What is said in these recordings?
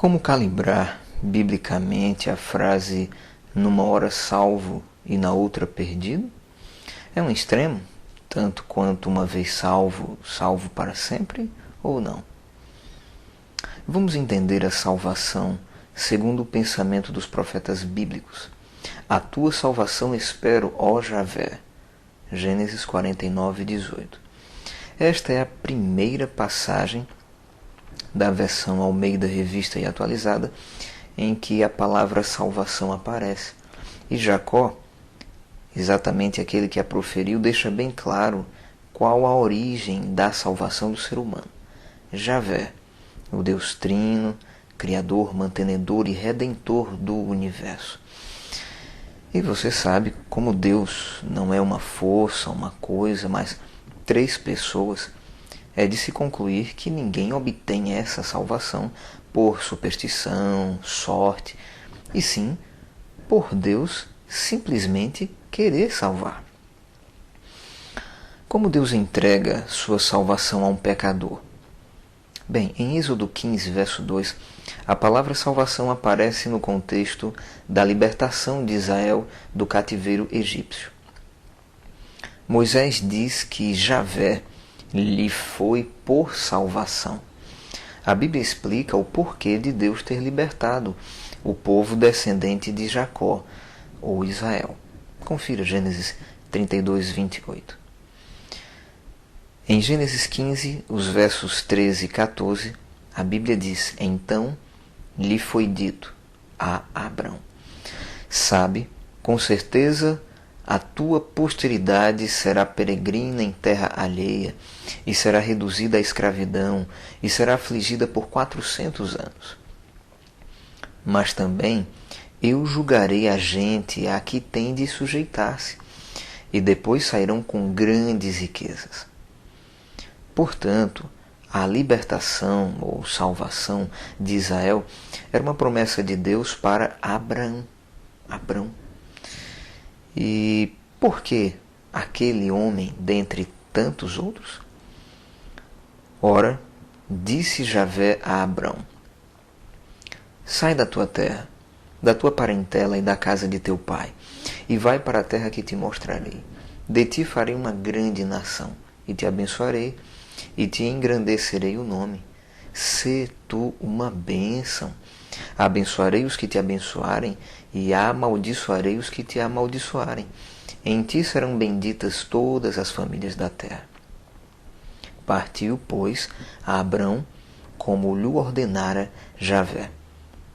Como calibrar biblicamente a frase "numa hora salvo e na outra perdido"? É um extremo, tanto quanto uma vez salvo, salvo para sempre, ou não? Vamos entender a salvação segundo o pensamento dos profetas bíblicos. A tua salvação espero, ó Javé. Gênesis 49, 18. Esta é a primeira passagem da versão Almeida Revista e Atualizada em que a palavra salvação aparece. E Jacó, exatamente aquele que a proferiu, deixa bem claro qual a origem da salvação do ser humano. Javé, o Deus Trino, Criador, mantenedor e Redentor do universo. E você sabe, como Deus não é uma força, uma coisa, mas três pessoas, é de se concluir que ninguém obtém essa salvação por superstição, sorte, e sim por Deus simplesmente querer salvar. Como Deus entrega sua salvação a um pecador? Bem, em Êxodo 15, verso 2, a palavra salvação aparece no contexto da libertação de Israel do cativeiro egípcio. Moisés diz que Javé lhe foi por salvação. A Bíblia explica o porquê de Deus ter libertado o povo descendente de Jacó, ou Israel. Confira Gênesis 32, 28. Em Gênesis 15, os versos 13 e 14, a Bíblia diz: Então lhe foi dito a Abrão: Sabe, com certeza a tua posteridade será peregrina em terra alheia, e será reduzida à escravidão, e será afligida por 400 anos. Mas também eu julgarei a gente a que tem de sujeitar-se, e depois sairão com grandes riquezas. Portanto, a libertação ou salvação de Israel era uma promessa de Deus para Abrão. E por que aquele homem dentre tantos outros? Ora, disse Javé a Abrão: Sai da tua terra, da tua parentela e da casa de teu pai, e vai para a terra que te mostrarei. De ti farei uma grande nação, e te abençoarei, e te engrandecerei o nome. Sê tu uma bênção. Abençoarei os que te abençoarem, e amaldiçoarei os que te amaldiçoarem. Em ti serão benditas todas as famílias da terra. Partiu, pois, a Abrão, como lhe ordenara Javé.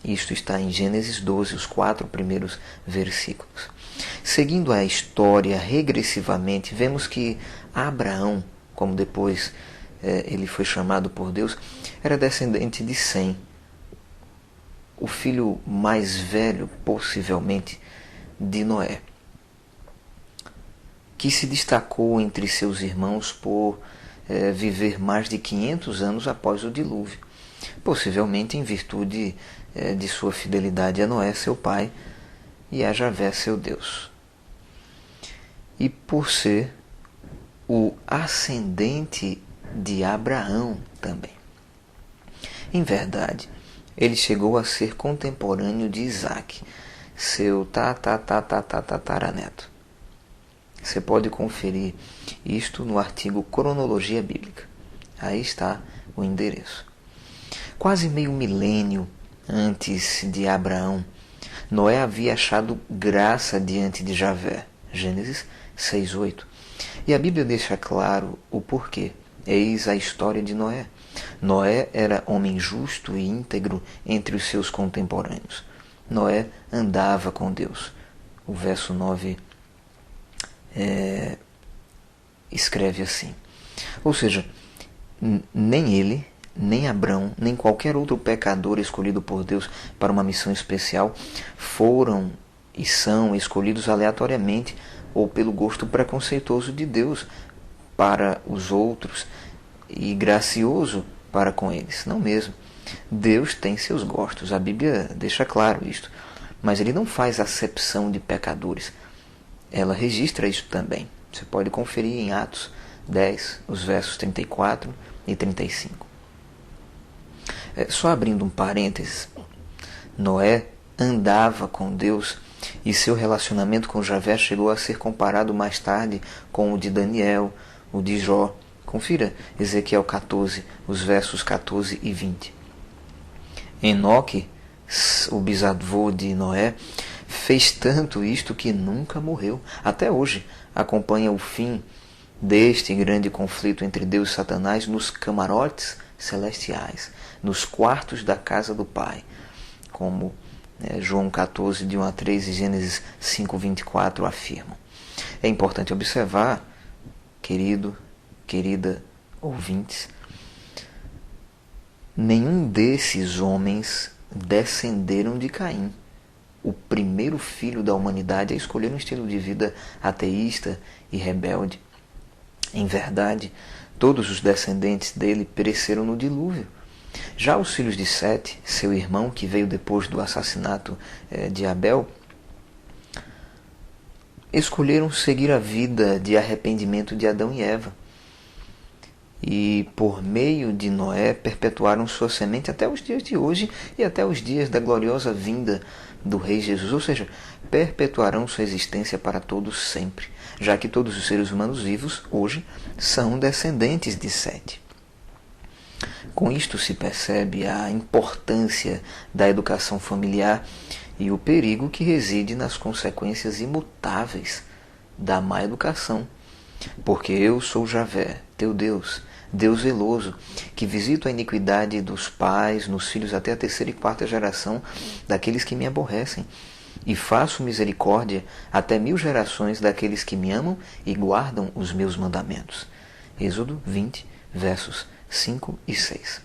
Isto está em Gênesis 12, os 4 primeiros versículos. Seguindo a história regressivamente, vemos que Abraão, como depois ele foi chamado por Deus, era descendente de Sem, o filho mais velho, possivelmente, de Noé, que se destacou entre seus irmãos por viver mais de 500 anos após o dilúvio, possivelmente em virtude de sua fidelidade a Noé, seu pai, e a Javé, seu Deus. E por ser o ascendente de Abraão também. Em verdade, ele chegou a ser contemporâneo de Isaac, seu tataraneto. Você pode conferir isto no artigo Cronologia Bíblica. Aí está o endereço. Quase meio milênio antes de Abraão, Noé havia achado graça diante de Javé. Gênesis 6:8. E a Bíblia deixa claro o porquê. Eis a história de Noé. Noé era homem justo e íntegro entre os seus contemporâneos. Noé andava com Deus. O verso 9 escreve assim. Ou seja, nem ele, nem Abrão, nem qualquer outro pecador escolhido por Deus para uma missão especial foram e são escolhidos aleatoriamente ou pelo gosto preconceituoso de Deus para os outros e gracioso para com eles. Não mesmo. Deus tem seus gostos, a Bíblia deixa claro isto, mas ele não faz acepção de pecadores. Ela registra isso também. Você pode conferir em Atos 10, os versos 34 e 35. Só abrindo um parênteses, Noé andava com Deus e seu relacionamento com Javé chegou a ser comparado mais tarde com o de Daniel, o de Jó. Confira Ezequiel 14, os versos 14 e 20. Enoque, o bisavô de Noé, fez tanto isto que nunca morreu. Até hoje acompanha o fim deste grande conflito entre Deus e Satanás nos camarotes celestiais, nos quartos da casa do Pai, como João 14, de 1 a 3 e Gênesis 5, 24 afirmam. É importante observar, querido, querida ouvintes, nenhum desses homens descenderam de Caim, o primeiro filho da humanidade a escolher um estilo de vida ateísta e rebelde. Em verdade, todos os descendentes dele pereceram no dilúvio. Já os filhos de Sete, seu irmão, que veio depois do assassinato de Abel, escolheram seguir a vida de arrependimento de Adão e Eva. E por meio de Noé perpetuaram sua semente até os dias de hoje e até os dias da gloriosa vinda do Rei Jesus, ou seja, perpetuarão sua existência para todos sempre, já que todos os seres humanos vivos hoje são descendentes de Sete. Com isto se percebe a importância da educação familiar e o perigo que reside nas consequências imutáveis da má educação. Porque eu sou Javé, teu Deus, Deus zeloso, que visito a iniquidade dos pais nos filhos até a terceira e quarta geração daqueles que me aborrecem, e faço misericórdia até 1000 gerações daqueles que me amam e guardam os meus mandamentos. Êxodo 20, versos 5 e 6.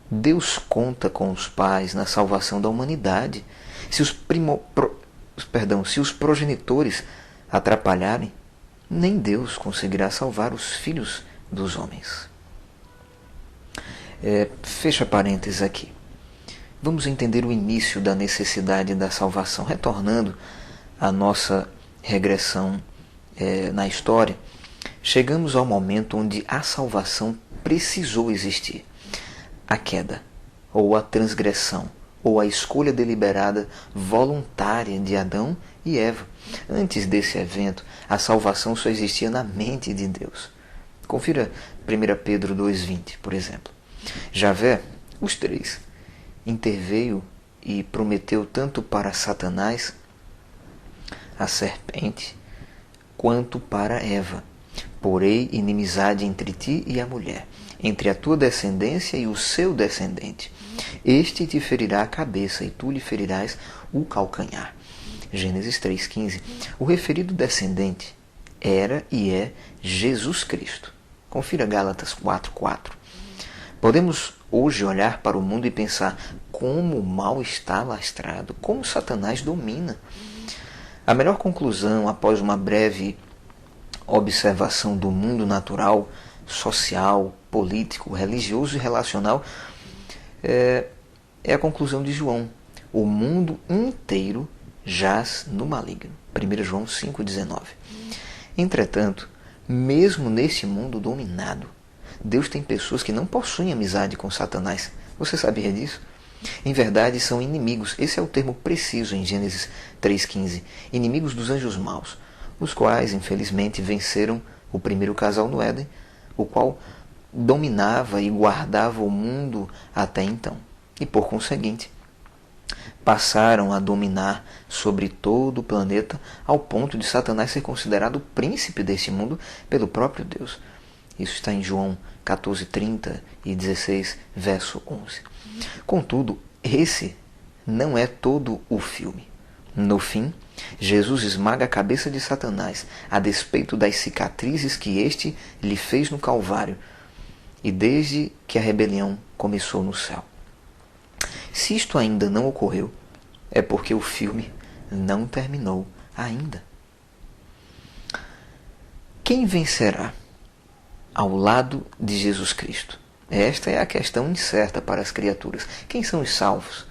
Deus conta com os pais na salvação da humanidade. Se os progenitores atrapalharem, nem Deus conseguirá salvar os filhos dos homens. Fecha parênteses aqui. Vamos entender o início da necessidade da salvação. Retornando à nossa regressão na história, chegamos ao momento onde a salvação precisou existir. A queda, ou a transgressão, ou a escolha deliberada voluntária de Adão e Eva. Antes desse evento, a salvação só existia na mente de Deus. Confira 1 Pedro 2,20, por exemplo. Javé, os três, interveio e prometeu tanto para Satanás, a serpente, quanto para Eva: porei inimizade entre ti e a mulher, entre a tua descendência e o seu descendente. Este te ferirá a cabeça e tu lhe ferirás o calcanhar. Gênesis 3,15. O referido descendente era e é Jesus Cristo. Confira Gálatas 4,4. Podemos hoje olhar para o mundo e pensar como o mal está alastrado, como Satanás domina. A melhor conclusão, após uma breve observação do mundo natural, social, político, religioso e relacional, é a conclusão de João. O mundo inteiro jaz no maligno. 1 João 5,19. Entretanto, mesmo nesse mundo dominado, Deus tem pessoas que não possuem amizade com Satanás. Você sabia disso? Em verdade, são inimigos. Esse é o termo preciso em Gênesis 3,15. Inimigos dos anjos maus, os quais, infelizmente, venceram o primeiro casal no Éden, o qual dominava e guardava o mundo até então. E, por conseguinte, passaram a dominar sobre todo o planeta, ao ponto de Satanás ser considerado o príncipe desse mundo pelo próprio Deus. Isso está em João 14:30 e 16, verso 11. Contudo, esse não é todo o filme. No fim, Jesus esmaga a cabeça de Satanás, a despeito das cicatrizes que este lhe fez no Calvário, e desde que a rebelião começou no céu. Se isto ainda não ocorreu, é porque o filme não terminou ainda. Quem vencerá ao lado de Jesus Cristo? Esta é a questão incerta para as criaturas. Quem são os salvos?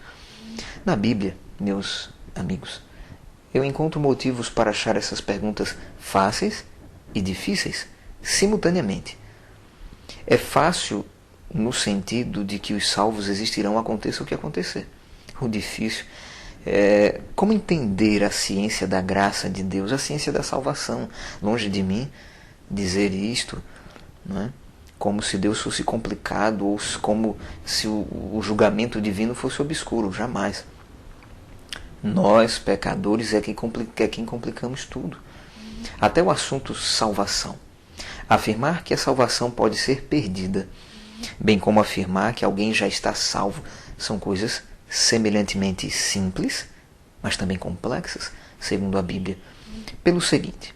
Na Bíblia, meus amigos, eu encontro motivos para achar essas perguntas fáceis e difíceis simultaneamente. É fácil no sentido de que os salvos existirão, aconteça o que acontecer. o difícil é como entender a ciência da graça de Deus, a ciência da salvação. Longe de mim dizer isto, não é? Como se Deus fosse complicado ou como se o julgamento divino fosse obscuro. Jamais. Nós, pecadores, é quem complicamos tudo. Até o assunto salvação. Afirmar que a salvação pode ser perdida, bem como afirmar que alguém já está salvo, são coisas semelhantemente simples, mas também complexas, segundo a Bíblia, pelo seguinte.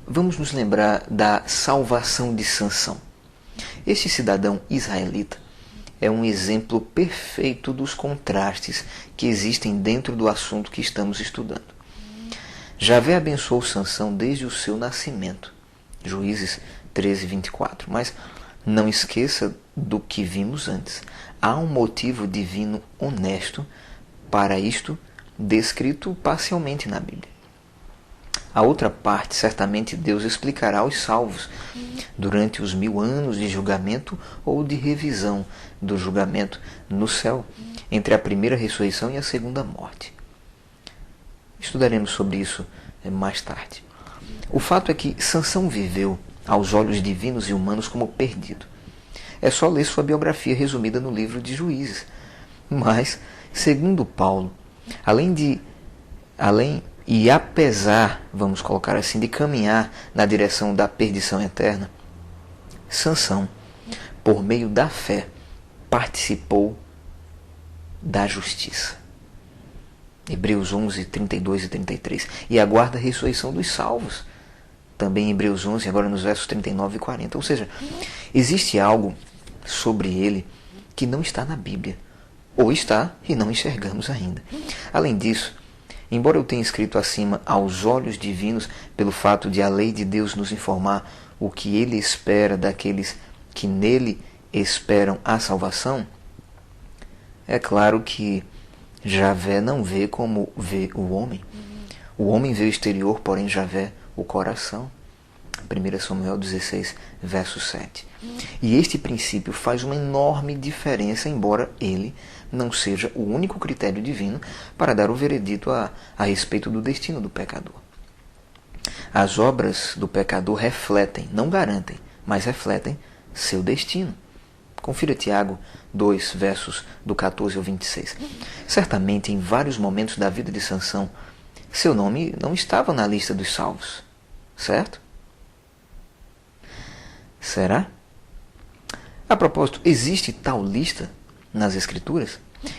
Vamos nos lembrar da salvação de Sansão. Este cidadão israelita é um exemplo perfeito dos contrastes que existem dentro do assunto que estamos estudando. Javé abençoou Sansão desde o seu nascimento. Juízes 13, 24. Mas não esqueça do que vimos antes. Há um motivo divino honesto para isto, descrito parcialmente na Bíblia. A outra parte, certamente Deus explicará aos salvos durante os 1000 anos de julgamento ou de revisão do julgamento no céu, entre a primeira ressurreição e a segunda morte. Estudaremos sobre isso mais tarde. O fato é que Sansão viveu, aos olhos divinos e humanos, como perdido. É só ler sua biografia resumida no livro de Juízes. Mas, segundo Paulo, apesar, vamos colocar assim, de caminhar na direção da perdição eterna, Sansão, por meio da fé, participou da justiça. Hebreus 11, 32 e 33. E aguarda a ressurreição dos salvos. Também em Hebreus 11, agora nos versos 39 e 40. Ou seja, existe algo sobre ele que não está na Bíblia. Ou está e não enxergamos ainda. Além disso, embora eu tenha escrito acima aos olhos divinos, pelo fato de a lei de Deus nos informar o que ele espera daqueles que nele esperam a salvação, é claro que Javé não vê como vê o homem. O homem vê o exterior, porém Javé o coração. 1 Samuel 16, verso 7. E este princípio faz uma enorme diferença, embora ele não seja o único critério divino para dar o veredito a respeito do destino do pecador. As obras do pecador refletem, não garantem, mas refletem seu destino. Confira Tiago 2, versos do 14 ao 26. Certamente, em vários momentos da vida de Sansão, seu nome não estava na lista dos salvos. Certo? Será? A propósito, existe tal lista nas Escrituras?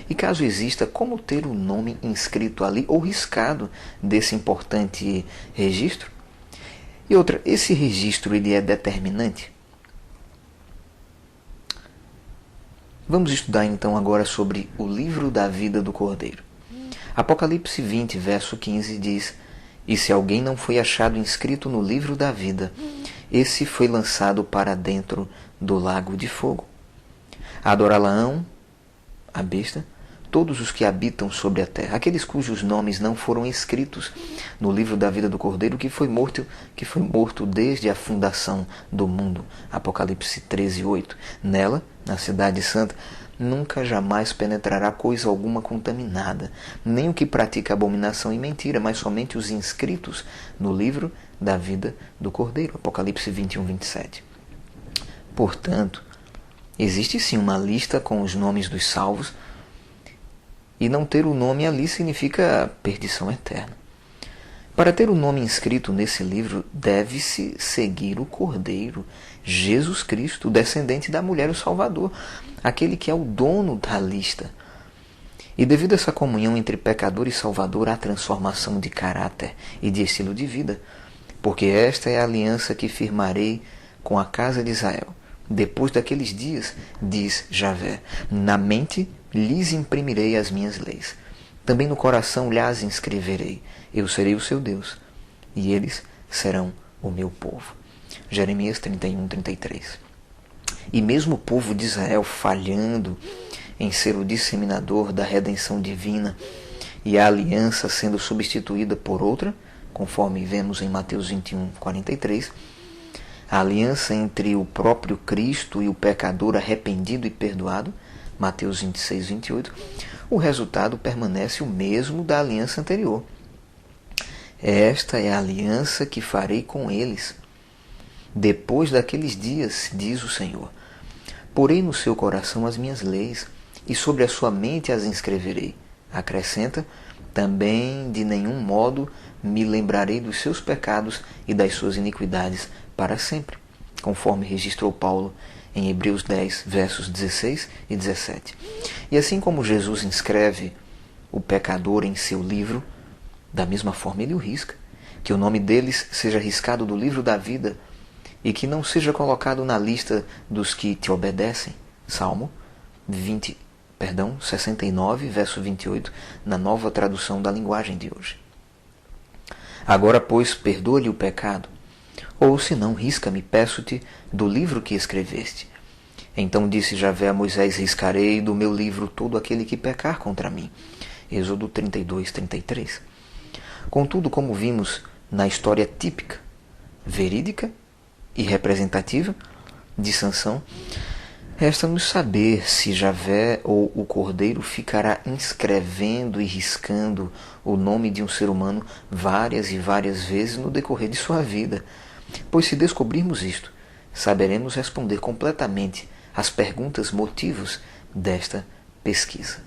E caso exista, como ter o nome inscrito ali ou riscado desse importante registro? E outra, esse registro ele é determinante? Vamos estudar então agora sobre o livro da vida do Cordeiro. Apocalipse 20, verso 15 diz: E se alguém não foi achado inscrito no livro da vida, esse foi lançado para dentro do lago de fogo. Adorá-la-ão, a besta, todos os que habitam sobre a terra, aqueles cujos nomes não foram escritos no livro da vida do Cordeiro, que foi morto desde a fundação do mundo. Apocalipse 13, 8. Nela, na cidade santa, nunca jamais penetrará coisa alguma contaminada, nem o que pratica abominação e mentira, mas somente os inscritos no livro da vida do Cordeiro. Apocalipse 21, 27. Portanto, existe sim uma lista com os nomes dos salvos, e não ter o nome ali significa perdição eterna. Para ter o nome inscrito nesse livro, deve-se seguir o Cordeiro, Jesus Cristo, descendente da mulher, o Salvador, aquele que é o dono da lista. E devido a essa comunhão entre pecador e Salvador, há transformação de caráter e de estilo de vida, porque esta é a aliança que firmarei com a casa de Israel. Depois daqueles dias, diz Javé, na mente lhes imprimirei as minhas leis. Também no coração lhes inscreverei. Eu serei o seu Deus, e eles serão o meu povo. Jeremias 31, 33. E mesmo o povo de Israel falhando em ser o disseminador da redenção divina e a aliança sendo substituída por outra, conforme vemos em Mateus 21, 43, a aliança entre o próprio Cristo e o pecador arrependido e perdoado, Mateus 26, 28, o resultado permanece o mesmo da aliança anterior. Esta é a aliança que farei com eles. Depois daqueles dias, diz o Senhor, porei no seu coração as minhas leis, e sobre a sua mente as inscreverei. Acrescenta, também de nenhum modo me lembrarei dos seus pecados e das suas iniquidades para sempre, conforme registrou Paulo em Hebreus 10, versos 16 e 17. E assim como Jesus inscreve o pecador em seu livro, da mesma forma ele o risca, que o nome deles seja riscado do livro da vida e que não seja colocado na lista dos que te obedecem. Salmo 69, verso 28, na nova tradução da linguagem de hoje. Agora, pois, perdoa-lhe o pecado, ou se não, risca-me, peço-te, do livro que escreveste. Então disse Javé a Moisés, riscarei do meu livro todo aquele que pecar contra mim. Êxodo 32, 33. Contudo, como vimos na história típica, verídica e representativa de Sansão, resta-nos saber se Javé ou o Cordeiro ficará inscrevendo e riscando o nome de um ser humano várias e várias vezes no decorrer de sua vida. Pois se descobrirmos isto, saberemos responder completamente às perguntas motivos desta pesquisa.